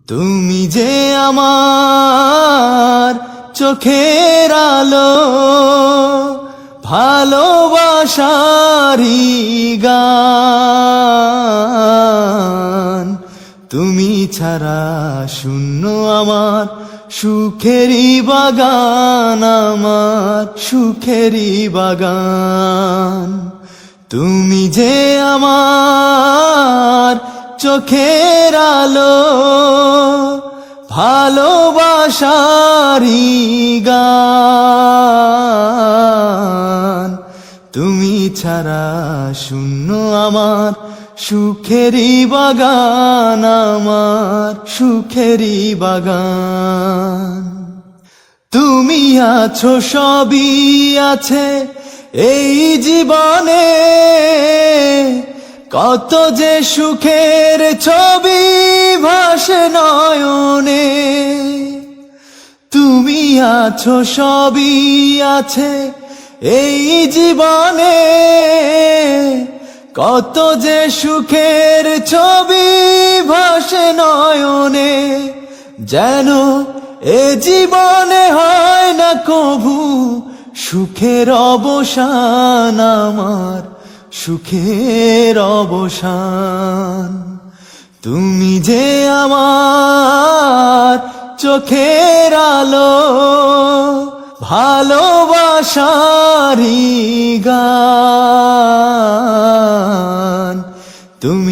তুমি যে আমার চোখের আলো, ভালোবাসারি গান। তুমি ছাড়া শূন্য আমার সুখেরই বাগান, আমার সুখেরই বাগান। তুমি যে আমার চোখের আলো, ভালোবাসারি গান। তুমি ছাড়া শূন্য আমার সুখেরই বাগান, আমার সুখেরই বাগান। তুমি আছো সবই আছে এই জীবনে, কত যে সুখের ছবি ভাসে নয়নে। তুমি আছো সবই আছে এই জীবনে, কত যে সুখের ছবি ভাসে নয়নে। যেন এ জীবনে হয় না কভু সুখের অবসান, আমার সুখের অবসান। তুমি যে আমার চোখের আলো, ভালোবাসারি গান। তুমি